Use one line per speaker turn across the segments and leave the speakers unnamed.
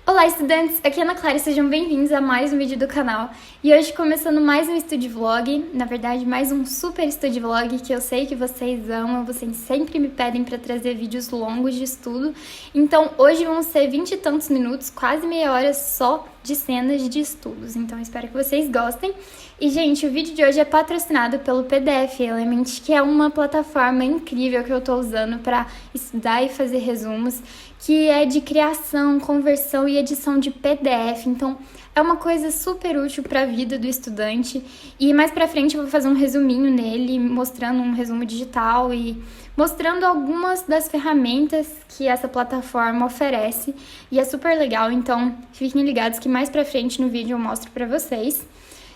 Olá, estudantes! Aqui é a Ana Clara, sejam bem-vindos a mais um vídeo do canal. E hoje começando mais um Study Vlog, na verdade mais um super Study Vlog que eu sei que vocês amam, vocês sempre me pedem para trazer vídeos longos de estudo. Então hoje vão ser 20 e tantos minutos, quase meia hora só de cenas de estudos. Então espero que vocês gostem. E gente, o vídeo de hoje é patrocinado pelo PDF Element, que é uma plataforma incrível que eu tô usando para estudar e fazer resumos, que é de criação, conversão e edição de PDF. Então, é uma coisa super útil para a vida do estudante. E mais pra frente eu vou fazer um resuminho nele, mostrando um resumo digital e mostrando algumas das ferramentas que essa plataforma oferece. E é super legal, então fiquem ligados que mais pra frente no vídeo eu mostro pra vocês.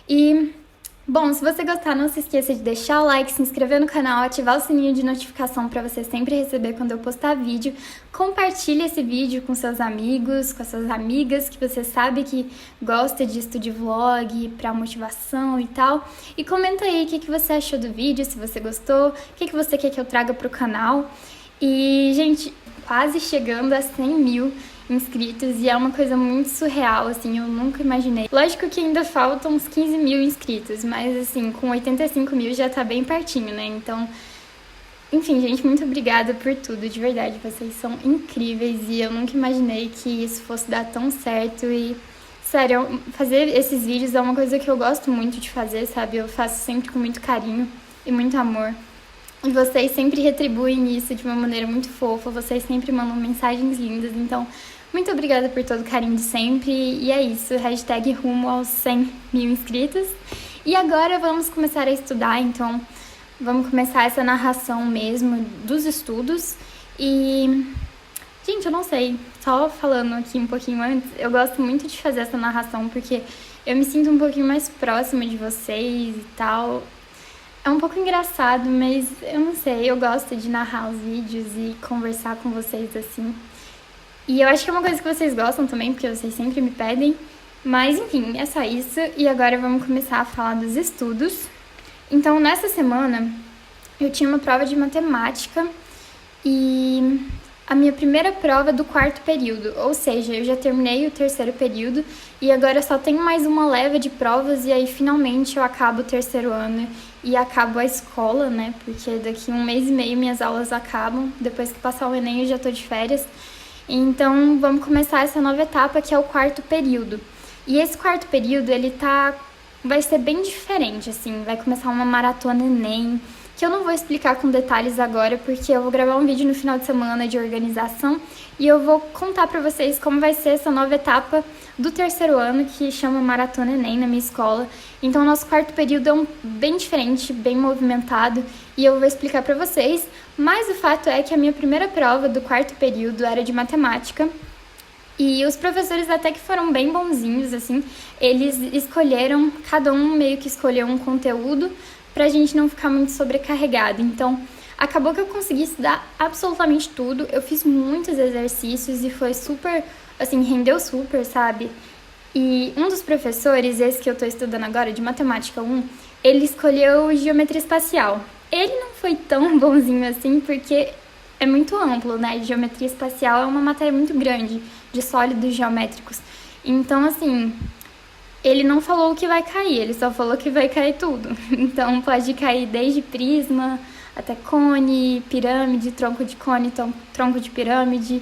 E bom, se você gostar, não se esqueça de deixar o like, se inscrever no canal, ativar o sininho de notificação para você sempre receber quando eu postar vídeo. Compartilhe esse vídeo com seus amigos, com as suas amigas que você sabe que gosta de Study Vlog, para motivação e tal. E comenta aí o que você achou do vídeo, se você gostou, o que você quer que eu traga pro canal. E, gente, quase chegando a 100 mil inscritos e é uma coisa muito surreal, assim, eu nunca imaginei. Lógico que ainda faltam uns 15 mil inscritos, mas assim, com 85 mil já tá bem pertinho, né? Então, enfim, gente, muito obrigada por tudo, de verdade, vocês são incríveis e eu nunca imaginei que isso fosse dar tão certo e, sério, fazer esses vídeos é uma coisa que eu gosto muito de fazer, sabe? Eu faço sempre com muito carinho e muito amor. E vocês sempre retribuem isso de uma maneira muito fofa, vocês sempre mandam mensagens lindas, então muito obrigada por todo o carinho de sempre. E é isso, hashtag rumo aos 100 mil inscritos. E agora vamos começar a estudar, então vamos começar essa narração mesmo dos estudos. E, gente, eu não sei, só falando aqui um pouquinho antes, eu gosto muito de fazer essa narração porque eu me sinto um pouquinho mais próxima de vocês e tal. É um pouco engraçado, mas eu não sei, eu gosto de narrar os vídeos e conversar com vocês assim. E eu acho que é uma coisa que vocês gostam também, porque vocês sempre me pedem. Mas enfim, é só isso. E agora vamos começar a falar dos estudos. Então, nessa semana, eu tinha uma prova de matemática e a minha primeira prova do quarto período, ou seja, eu já terminei o terceiro período e agora só tenho mais uma leva de provas e aí finalmente eu acabo o terceiro ano e acabo a escola, né? Porque daqui 1 mês e meio minhas aulas acabam, depois que passar o Enem eu já tô de férias. Então vamos começar essa nova etapa que é o quarto período. E esse quarto período, vai ser bem diferente, assim, vai começar uma maratona Enem, que eu não vou explicar com detalhes agora, porque eu vou gravar um vídeo no final de semana de organização e eu vou contar pra vocês como vai ser essa nova etapa do terceiro ano, que chama Maratona Enem na minha escola. Então, o nosso quarto período é bem diferente, bem movimentado, e eu vou explicar pra vocês, mas o fato é que a minha primeira prova do quarto período era de matemática, e os professores até que foram bem bonzinhos, assim, eles escolheram, cada um meio que escolheu um conteúdo, pra gente não ficar muito sobrecarregado. Então, acabou que eu consegui estudar absolutamente tudo. Eu fiz muitos exercícios e foi super, assim, rendeu super, sabe? E um dos professores, esse que eu tô estudando agora, de Matemática 1, ele escolheu Geometria Espacial. Ele não foi tão bonzinho assim, porque é muito amplo, né? Geometria Espacial é uma matéria muito grande, de sólidos geométricos. Então, assim, ele não falou o que vai cair, ele só falou que vai cair tudo. Então pode cair desde prisma até cone, pirâmide, tronco de cone, tronco de pirâmide,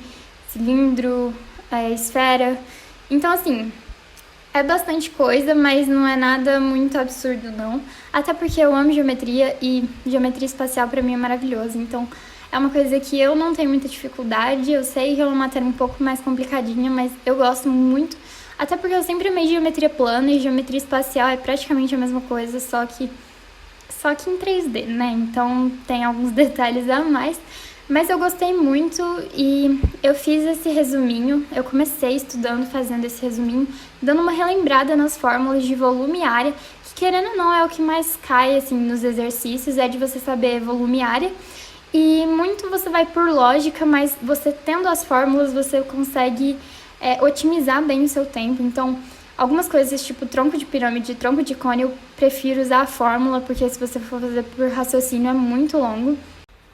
cilindro, esfera. Então, assim, é bastante coisa, mas não é nada muito absurdo, não. Até porque eu amo geometria e geometria espacial pra mim é maravilhoso. Então é uma coisa que eu não tenho muita dificuldade. Eu sei que é uma matéria um pouco mais complicadinha, mas eu gosto muito. Até porque eu sempre amei geometria plana e geometria espacial é praticamente a mesma coisa, só que em 3D, né? Então tem alguns detalhes a mais. Mas eu gostei muito e eu fiz esse resuminho, eu comecei estudando, fazendo esse resuminho, dando uma relembrada nas fórmulas de volume e área, que querendo ou não é o que mais cai assim nos exercícios, é de você saber volume e área. E muito você vai por lógica, mas você tendo as fórmulas, você consegue otimizar bem o seu tempo. Então, algumas coisas tipo tronco de pirâmide e tronco de cone, eu prefiro usar a fórmula, porque se você for fazer por raciocínio é muito longo.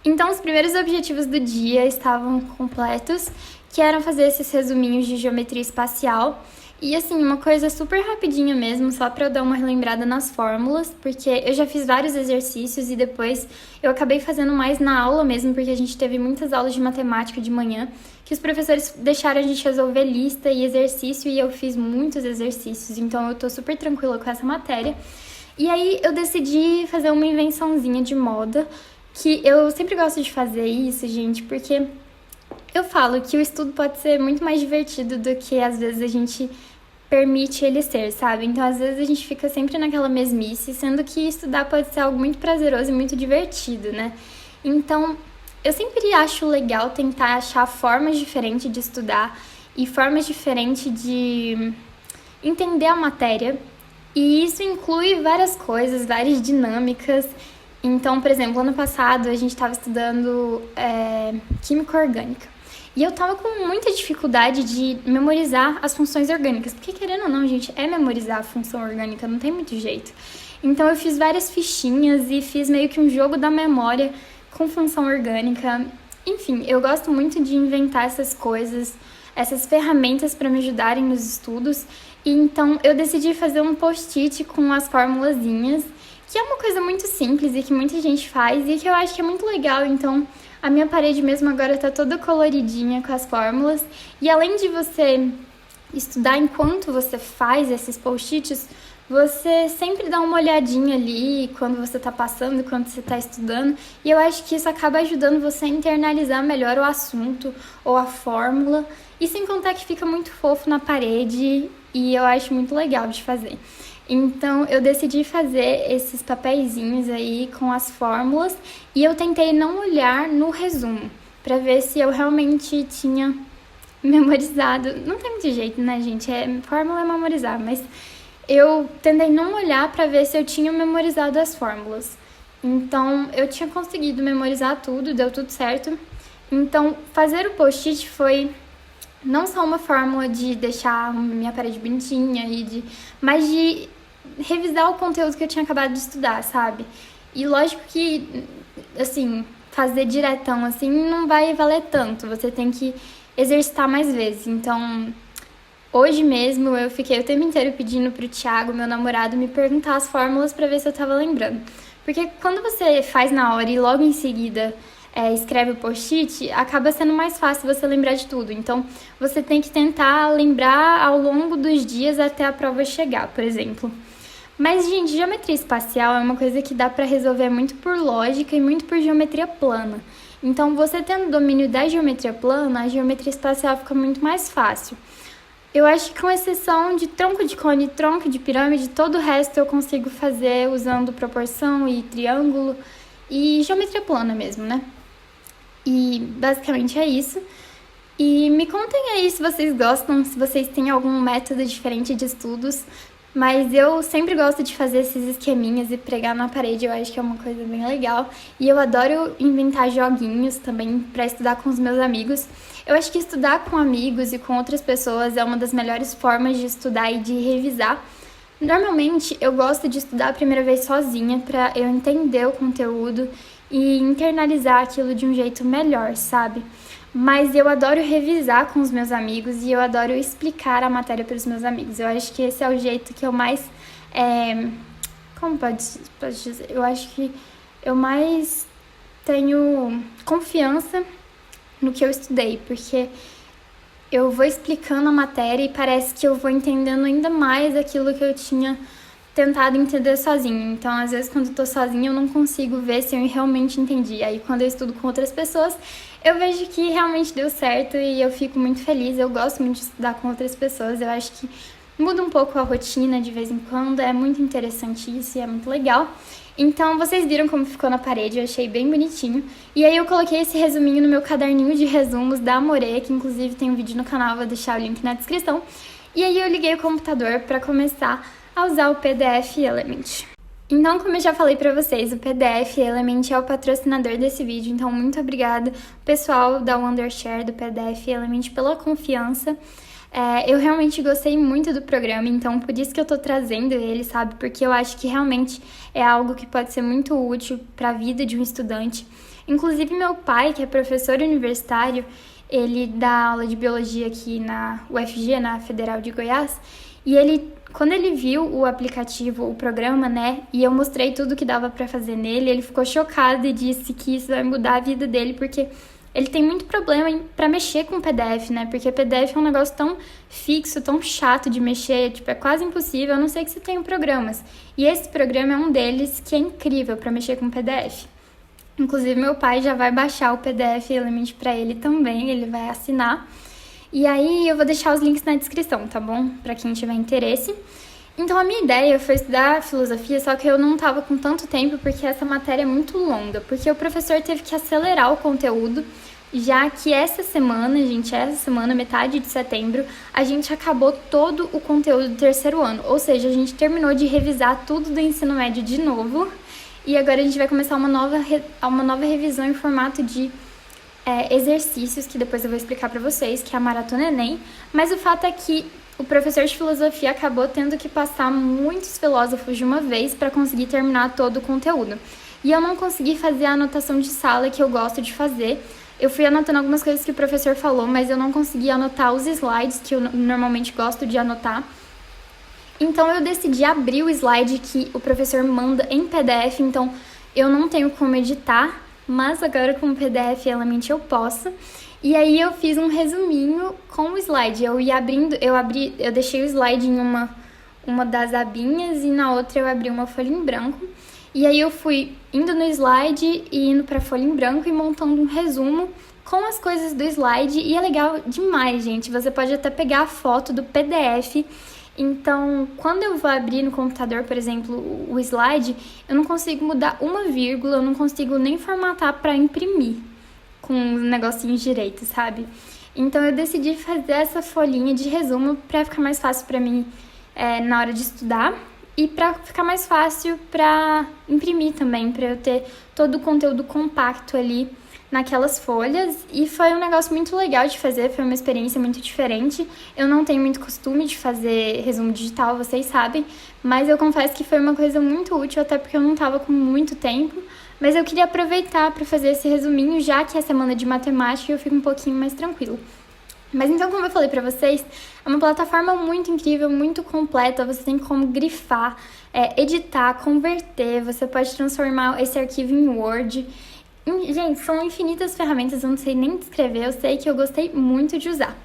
Então, os primeiros objetivos do dia estavam completos, que eram fazer esses resuminhos de geometria espacial. E assim, uma coisa super rapidinha mesmo, só para eu dar uma relembrada nas fórmulas, porque eu já fiz vários exercícios e depois eu acabei fazendo mais na aula mesmo, porque a gente teve muitas aulas de matemática de manhã, que os professores deixaram a gente resolver lista e exercício, e eu fiz muitos exercícios, então eu tô super tranquila com essa matéria. E aí eu decidi fazer uma invençãozinha de moda, que eu sempre gosto de fazer isso, gente, porque eu falo que o estudo pode ser muito mais divertido do que às vezes a gente permite ele ser, sabe? Então, às vezes a gente fica sempre naquela mesmice, sendo que estudar pode ser algo muito prazeroso e muito divertido, né? Então, eu sempre acho legal tentar achar formas diferentes de estudar e formas diferentes de entender a matéria. E isso inclui várias coisas, várias dinâmicas. Então, por exemplo, ano passado a gente estava estudando química orgânica. E eu tava com muita dificuldade de memorizar as funções orgânicas, porque querendo ou não, gente, é memorizar a função orgânica, não tem muito jeito. Então eu fiz várias fichinhas e fiz meio que um jogo da memória com função orgânica. Enfim, eu gosto muito de inventar essas coisas, essas ferramentas para me ajudarem nos estudos. E então eu decidi fazer um post-it com as formulazinhas, que é uma coisa muito simples e que muita gente faz e que eu acho que é muito legal. Então a minha parede mesmo agora tá toda coloridinha com as fórmulas. E além de você estudar enquanto você faz esses post-its, você sempre dá uma olhadinha ali quando você tá passando, quando você tá estudando. E eu acho que isso acaba ajudando você a internalizar melhor o assunto ou a fórmula. E sem contar que fica muito fofo na parede e eu acho muito legal de fazer. Então, eu decidi fazer esses papeizinhos aí com as fórmulas e eu tentei não olhar no resumo, para ver se eu realmente tinha memorizado. Não tem muito jeito, né, gente? Fórmula é memorizar, mas eu tentei não olhar para ver se eu tinha memorizado as fórmulas. Então, eu tinha conseguido memorizar tudo, deu tudo certo. Então, fazer o post-it foi não só uma fórmula de deixar minha parede bonitinha, mas de revisar o conteúdo que eu tinha acabado de estudar, sabe? E lógico que, assim, fazer diretão, assim, não vai valer tanto. Você tem que exercitar mais vezes. Então, hoje mesmo, eu fiquei o tempo inteiro pedindo pro Thiago, meu namorado, me perguntar as fórmulas pra ver se eu tava lembrando. Porque quando você faz na hora e logo em seguida escreve o post-it, acaba sendo mais fácil você lembrar de tudo. Então, você tem que tentar lembrar ao longo dos dias até a prova chegar, por exemplo. Mas, gente, geometria espacial é uma coisa que dá pra resolver muito por lógica e muito por geometria plana. Então, você tendo domínio da geometria plana, a geometria espacial fica muito mais fácil. Eu acho que com exceção de tronco de cone, tronco de pirâmide, todo o resto eu consigo fazer usando proporção e triângulo e geometria plana mesmo, né? E basicamente é isso. E me contem aí se vocês gostam, se vocês têm algum método diferente de estudos. Mas eu sempre gosto de fazer esses esqueminhas e pregar na parede, eu acho que é uma coisa bem legal. E eu adoro inventar joguinhos também para estudar com os meus amigos. Eu acho que estudar com amigos e com outras pessoas é uma das melhores formas de estudar e de revisar. Normalmente eu gosto de estudar a primeira vez sozinha para eu entender o conteúdo e internalizar aquilo de um jeito melhor, sabe? Mas eu adoro revisar com os meus amigos e eu adoro explicar a matéria para os meus amigos. Eu acho que esse é o jeito que eu mais... como pode dizer? Eu acho que eu mais tenho confiança no que eu estudei, porque eu vou explicando a matéria e parece que eu vou entendendo ainda mais aquilo que eu tinha tentado entender sozinha. Então, às vezes, quando eu tô sozinha, eu não consigo ver se eu realmente entendi. Aí, quando eu estudo com outras pessoas, eu vejo que realmente deu certo e eu fico muito feliz. Eu gosto muito de estudar com outras pessoas. Eu acho que muda um pouco a rotina de vez em quando. É muito interessante isso e é muito legal. Então, vocês viram como ficou na parede, eu achei bem bonitinho. E aí eu coloquei esse resuminho no meu caderninho de resumos da Amore, que inclusive tem um vídeo no canal, vou deixar o link na descrição. E aí eu liguei o computador para começar a usar o PDF Element. Então, como eu já falei pra vocês, o PDF Element é o patrocinador desse vídeo, então muito obrigada, pessoal da Wondershare, do PDF Element, pela confiança. Eu realmente gostei muito do programa, então por isso que eu tô trazendo ele, sabe? Porque eu acho que realmente é algo que pode ser muito útil para a vida de um estudante. Inclusive, meu pai, que é professor universitário, ele dá aula de biologia aqui na UFG, na Federal de Goiás, e quando ele viu o aplicativo, o programa, né, e eu mostrei tudo que dava pra fazer nele, ele ficou chocado e disse que isso vai mudar a vida dele, porque ele tem muito problema pra mexer com PDF, né, porque PDF é um negócio tão fixo, tão chato de mexer, tipo, é quase impossível, a não ser que você tenha programas. E esse programa é um deles que é incrível pra mexer com PDF. Inclusive, meu pai já vai baixar o PDF Element pra ele também, ele vai assinar. E aí eu vou deixar os links na descrição, tá bom? Pra quem tiver interesse. Então a minha ideia foi estudar filosofia, só que eu não tava com tanto tempo porque essa matéria é muito longa, porque o professor teve que acelerar o conteúdo, já que essa semana, metade de setembro, a gente acabou todo o conteúdo do terceiro ano, ou seja, a gente terminou de revisar tudo do ensino médio de novo, e agora a gente vai começar uma nova revisão em formato de exercícios, que depois eu vou explicar pra vocês, que é a Maratona Enem, mas o fato é que o professor de filosofia acabou tendo que passar muitos filósofos de uma vez para conseguir terminar todo o conteúdo. E eu não consegui fazer a anotação de sala que eu gosto de fazer. Eu fui anotando algumas coisas que o professor falou, mas eu não consegui anotar os slides que eu normalmente gosto de anotar. Então eu decidi abrir o slide que o professor manda em PDF, então eu não tenho como editar, mas agora com o PDF Element eu posso. E aí eu fiz um resuminho com o slide. Eu deixei o slide em uma das abinhas e na outra eu abri uma folha em branco. E aí eu fui indo no slide e indo pra folha em branco e montando um resumo com as coisas do slide. E é legal demais, gente. Você pode até pegar a foto do PDF. Então, quando eu vou abrir no computador, por exemplo, o slide, eu não consigo mudar uma vírgula, eu não consigo nem formatar para imprimir com os negocinhos direitos, sabe? Então, eu decidi fazer essa folhinha de resumo para ficar mais fácil para mim na hora de estudar e para ficar mais fácil para imprimir também, para eu ter todo o conteúdo compacto ali naquelas folhas, e foi um negócio muito legal de fazer, foi uma experiência muito diferente. Eu não tenho muito costume de fazer resumo digital, vocês sabem, mas eu confesso que foi uma coisa muito útil, até porque eu não tava com muito tempo, mas eu queria aproveitar para fazer esse resuminho, já que é semana de matemática e eu fico um pouquinho mais tranquilo. Mas então, como eu falei pra vocês, é uma plataforma muito incrível, muito completa, você tem como grifar, editar, converter, você pode transformar esse arquivo em Word. Gente, são infinitas ferramentas, eu não sei nem descrever, eu sei que eu gostei muito de usar.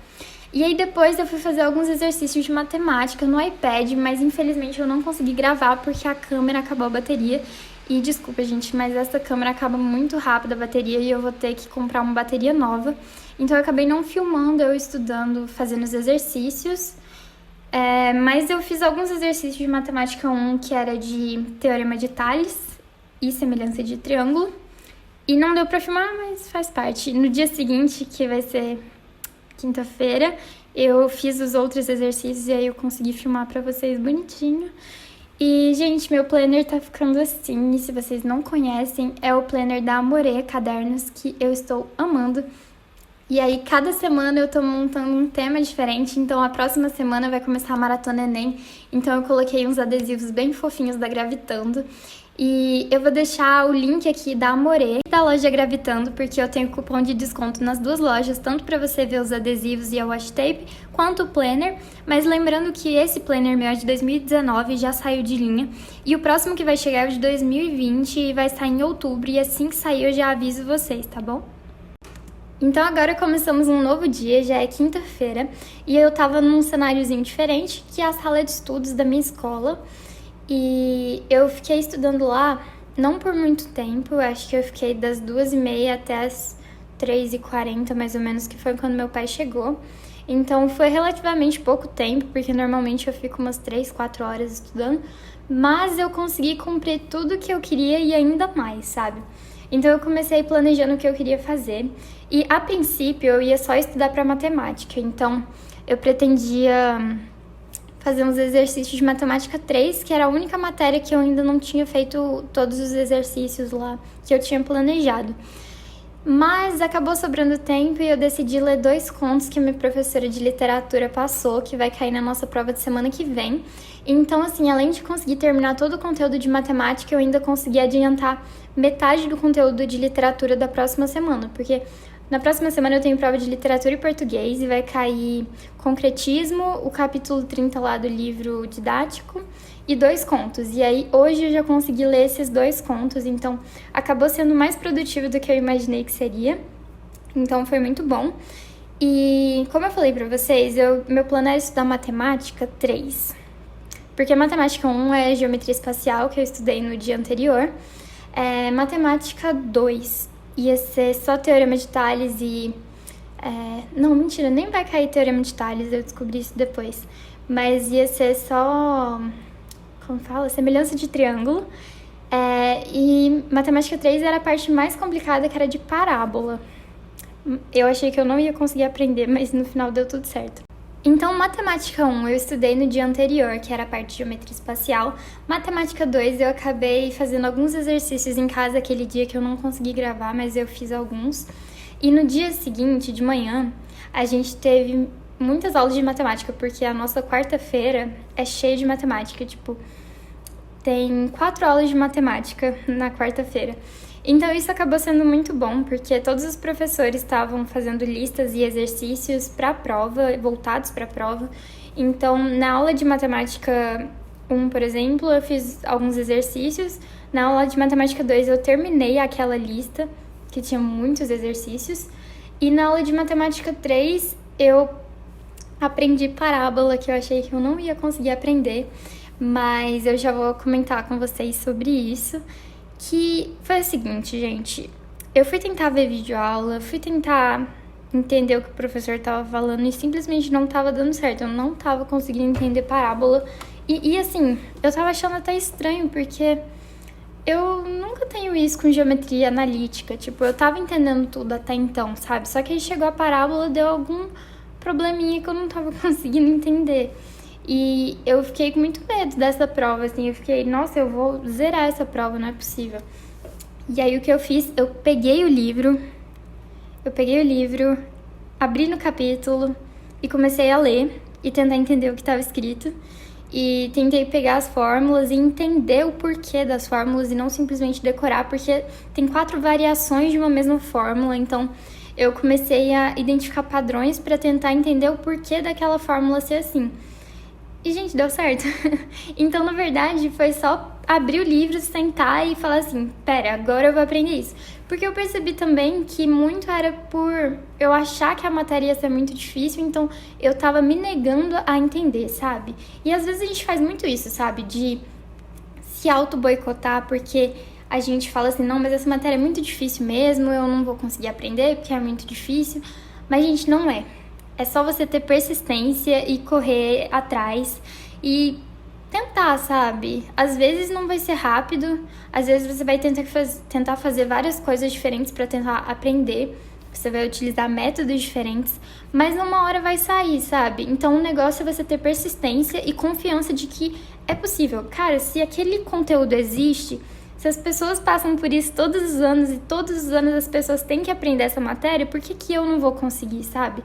E aí depois eu fui fazer alguns exercícios de matemática no iPad, mas infelizmente eu não consegui gravar porque a câmera acabou a bateria. E desculpa, gente, mas essa câmera acaba muito rápido a bateria e eu vou ter que comprar uma bateria nova. Então eu acabei não filmando, eu estudando, fazendo os exercícios. Mas eu fiz alguns exercícios de matemática 1, que era de teorema de Tales e semelhança de triângulo. E não deu pra filmar, mas faz parte. No dia seguinte, que vai ser quinta-feira, eu fiz os outros exercícios e aí eu consegui filmar pra vocês bonitinho. E, gente, meu planner tá ficando assim, e se vocês não conhecem, é o planner da Amore Cadernos, que eu estou amando. E aí, cada semana eu tô montando um tema diferente, então a próxima semana vai começar a Maratona Enem, então eu coloquei uns adesivos bem fofinhos da Gravitando. E eu vou deixar o link aqui da Amore e da loja Gravitando, porque eu tenho cupom de desconto nas duas lojas, tanto para você ver os adesivos e a washi tape, quanto o planner. Mas lembrando que esse planner meu é de 2019, já saiu de linha, e o próximo que vai chegar é o de 2020 e vai sair em outubro, e assim que sair eu já aviso vocês, tá bom? Então agora começamos um novo dia, já é quinta-feira, e eu tava num cenáriozinho diferente, que é a sala de estudos da minha escola. E eu fiquei estudando lá, não por muito tempo, acho que eu fiquei das 2h30 até as 3h40, mais ou menos, que foi quando meu pai chegou. Então foi relativamente pouco tempo, porque normalmente eu fico umas 3, 4 horas estudando, mas eu consegui cumprir tudo que eu queria e ainda mais, sabe? Então eu comecei planejando o que eu queria fazer, e a princípio eu ia só estudar para matemática, então eu pretendia fazer uns exercícios de matemática 3, que era a única matéria que eu ainda não tinha feito todos os exercícios lá que eu tinha planejado. Mas acabou sobrando tempo e eu decidi ler 2 contos que minha professora de literatura passou, que vai cair na nossa prova de semana que vem. Então, assim, além de conseguir terminar todo o conteúdo de matemática, eu ainda consegui adiantar metade do conteúdo de literatura da próxima semana, porque na próxima semana eu tenho prova de literatura e português e vai cair concretismo, o capítulo 30 lá do livro didático e 2 contos. E aí hoje eu já consegui ler esses 2 contos, então acabou sendo mais produtivo do que eu imaginei que seria. Então foi muito bom. E como eu falei pra vocês, meu plano era estudar matemática 3. Porque matemática 1 é geometria espacial, que eu estudei no dia anterior. Matemática 2 ia ser só teorema de Tales e... não, mentira, nem vai cair teorema de Tales, eu descobri isso depois. Mas ia ser só... como fala? Semelhança de triângulo. E matemática 3 era a parte mais complicada, que era de parábola. Eu achei que eu não ia conseguir aprender, mas no final deu tudo certo. Então, matemática 1 eu estudei no dia anterior, que era a parte de geometria espacial. Matemática 2 eu acabei fazendo alguns exercícios em casa aquele dia que eu não consegui gravar, mas eu fiz alguns. E no dia seguinte, de manhã, a gente teve muitas aulas de matemática, porque a nossa quarta-feira é cheia de matemática, tipo, tem 4 aulas de matemática na quarta-feira. Então isso acabou sendo muito bom, porque todos os professores estavam fazendo listas e exercícios para a prova, voltados para a prova. Então, na aula de matemática 1, por exemplo, eu fiz alguns exercícios. Na aula de matemática 2, eu terminei aquela lista, que tinha muitos exercícios. E na aula de matemática 3, eu aprendi parábola, que eu achei que eu não ia conseguir aprender. Mas eu já vou comentar com vocês sobre isso. Que foi o seguinte, gente, eu fui tentar ver videoaula, fui tentar entender o que o professor tava falando e simplesmente não tava dando certo, eu não tava conseguindo entender parábola e assim, eu tava achando até estranho porque eu nunca tenho isso com geometria analítica, tipo, eu tava entendendo tudo até então, sabe, só que aí chegou a parábola, deu algum probleminha que eu não tava conseguindo entender. E eu fiquei com muito medo dessa prova, assim, eu fiquei, nossa, eu vou zerar essa prova, não é possível. E aí o que eu fiz, eu peguei o livro, abri no capítulo e comecei a ler e tentar entender o que estava escrito. E tentei pegar as fórmulas e entender o porquê das fórmulas e não simplesmente decorar, porque tem 4 variações de uma mesma fórmula, então eu comecei a identificar padrões para tentar entender o porquê daquela fórmula ser assim. E, gente, deu certo. Então, na verdade, foi só abrir o livro, sentar e falar assim, pera, agora eu vou aprender isso. Porque eu percebi também que muito era por eu achar que a matéria ia ser muito difícil, então eu tava me negando a entender, sabe? E às vezes a gente faz muito isso, sabe? De se auto-boicotar, porque a gente fala assim, não, mas essa matéria é muito difícil mesmo, eu não vou conseguir aprender porque é muito difícil. Mas, gente, não é. É só você ter persistência e correr atrás e tentar, sabe? Às vezes não vai ser rápido, às vezes você vai tentar fazer várias coisas diferentes para tentar aprender. Você vai utilizar métodos diferentes, mas numa hora vai sair, sabe? Então o negócio é você ter persistência e confiança de que é possível. Cara, se aquele conteúdo existe, se as pessoas passam por isso todos os anos e todos os anos as pessoas têm que aprender essa matéria, por que eu não vou conseguir, sabe?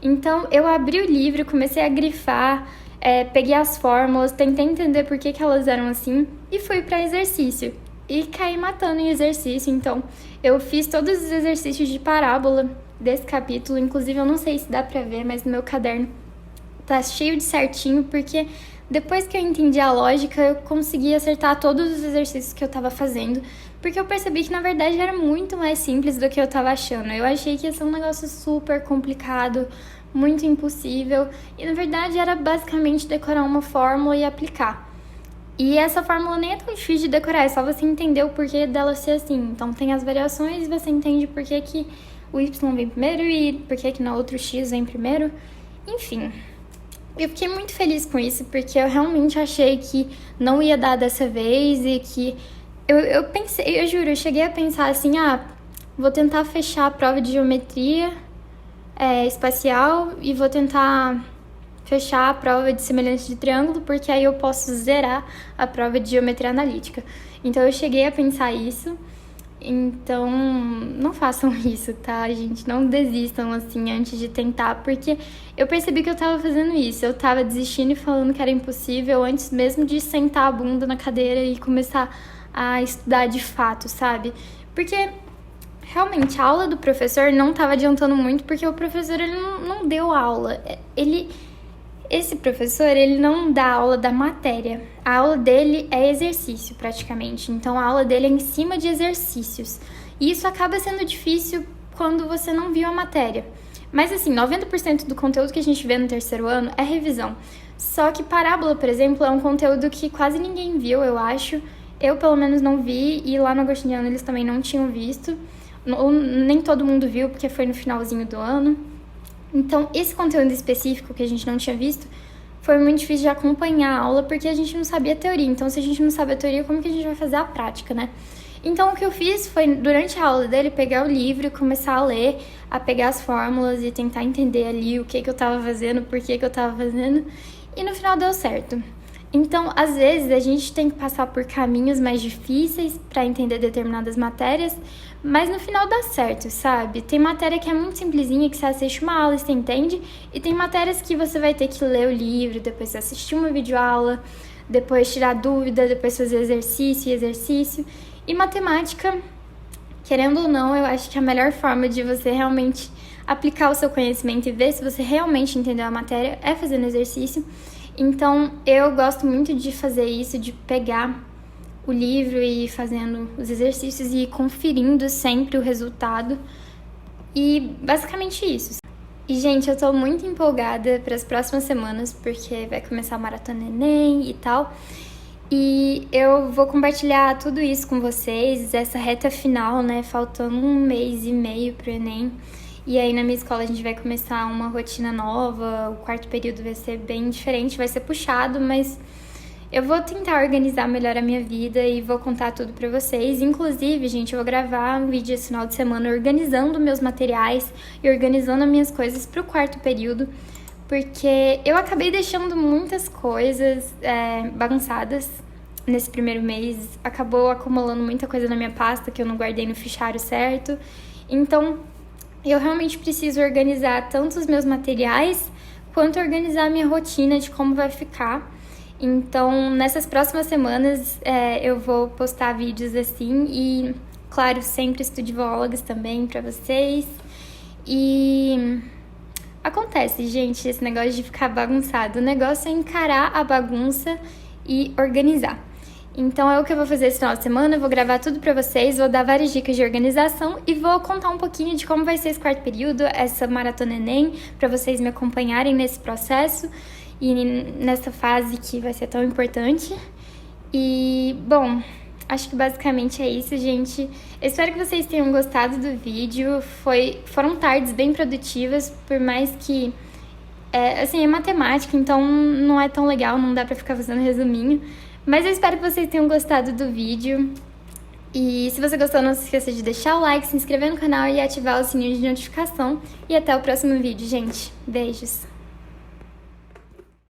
Então, eu abri o livro, comecei a grifar, peguei as fórmulas, tentei entender por que elas eram assim e fui para exercício. E caí matando em exercício, então eu fiz todos os exercícios de parábola desse capítulo. Inclusive, eu não sei se dá pra ver, mas no meu caderno tá cheio de certinho, porque depois que eu entendi a lógica, eu consegui acertar todos os exercícios que eu tava fazendo, porque eu percebi que, na verdade, era muito mais simples do que eu tava achando. Eu achei que ia ser um negócio super complicado, muito impossível, e, na verdade, era basicamente decorar uma fórmula e aplicar. E essa fórmula nem é tão difícil de decorar, é só você entender o porquê dela ser assim. Então, tem as variações e você entende por que o Y vem primeiro e por que no outro X vem primeiro. Enfim, eu fiquei muito feliz com isso, porque eu realmente achei que não ia dar dessa vez e que... Eu pensei, eu juro, eu cheguei a pensar assim, vou tentar fechar a prova de geometria espacial e vou tentar fechar a prova de semelhança de triângulo, porque aí eu posso zerar a prova de geometria analítica. Então eu cheguei a pensar isso Então, não façam isso, tá, gente? Não desistam, assim, antes de tentar, porque eu percebi que eu tava fazendo isso. Eu tava desistindo e falando que era impossível antes mesmo de sentar a bunda na cadeira e começar a estudar de fato, sabe? Porque, realmente, a aula do professor não tava adiantando muito, porque o professor, ele não deu aula. Esse professor, ele não dá aula da matéria. A aula dele é exercício, praticamente. Então, a aula dele é em cima de exercícios. E isso acaba sendo difícil quando você não viu a matéria. Mas, assim, 90% do conteúdo que a gente vê no terceiro ano é revisão. Só que parábola, por exemplo, é um conteúdo que quase ninguém viu, eu acho. Eu, pelo menos, não vi. E lá no Agostinho eles também não tinham visto. Ou nem todo mundo viu, porque foi no finalzinho do ano. Então, esse conteúdo específico que a gente não tinha visto foi muito difícil de acompanhar a aula, porque a gente não sabia a teoria. Então, se a gente não sabe a teoria, como que a gente vai fazer a prática, né? Então, o que eu fiz foi, durante a aula dele, pegar o livro e começar a ler, a pegar as fórmulas e tentar entender ali o que eu tava fazendo, por que eu tava fazendo. E no final deu certo. Então, às vezes, a gente tem que passar por caminhos mais difíceis para entender determinadas matérias, mas no final dá certo, sabe? Tem matéria que é muito simplesinha, que você assiste uma aula e você entende, e tem matérias que você vai ter que ler o livro, depois assistir uma videoaula, depois tirar dúvida, depois fazer exercício e exercício. E matemática, querendo ou não, eu acho que a melhor forma de você realmente aplicar o seu conhecimento e ver se você realmente entendeu a matéria é fazendo exercício. Então, eu gosto muito de fazer isso, de pegar o livro e ir fazendo os exercícios e ir conferindo sempre o resultado. E basicamente isso. E, gente, eu tô muito empolgada para as próximas semanas, porque vai começar a Maratona Enem e tal. E eu vou compartilhar tudo isso com vocês, essa reta final, né? Faltando 1 mês e meio pro Enem. E aí na minha escola a gente vai começar uma rotina nova, o quarto período vai ser bem diferente, vai ser puxado, mas eu vou tentar organizar melhor a minha vida e vou contar tudo pra vocês. Inclusive, gente, eu vou gravar um vídeo esse final de semana organizando meus materiais e organizando as minhas coisas pro quarto período, porque eu acabei deixando muitas coisas bagunçadas nesse primeiro mês, acabou acumulando muita coisa na minha pasta que eu não guardei no fichário certo, então eu realmente preciso organizar tanto os meus materiais, quanto organizar a minha rotina de como vai ficar. Então, nessas próximas semanas, eu vou postar vídeos assim e, claro, sempre estudivlogs também pra vocês. E acontece, gente, esse negócio de ficar bagunçado. O negócio é encarar a bagunça e organizar. Então é o que eu vou fazer esse final de semana, eu vou gravar tudo pra vocês, vou dar várias dicas de organização e vou contar um pouquinho de como vai ser esse quarto período, essa Maratona Enem, pra vocês me acompanharem nesse processo e nessa fase que vai ser tão importante. E, bom, acho que basicamente é isso, gente. Eu espero que vocês tenham gostado do vídeo, foram tardes bem produtivas, por mais que, é matemática, então não é tão legal, não dá pra ficar fazendo resuminho. Mas eu espero que vocês tenham gostado do vídeo. E se você gostou, não se esqueça de deixar o like, se inscrever no canal e ativar o sininho de notificação. E até o próximo vídeo, gente. Beijos!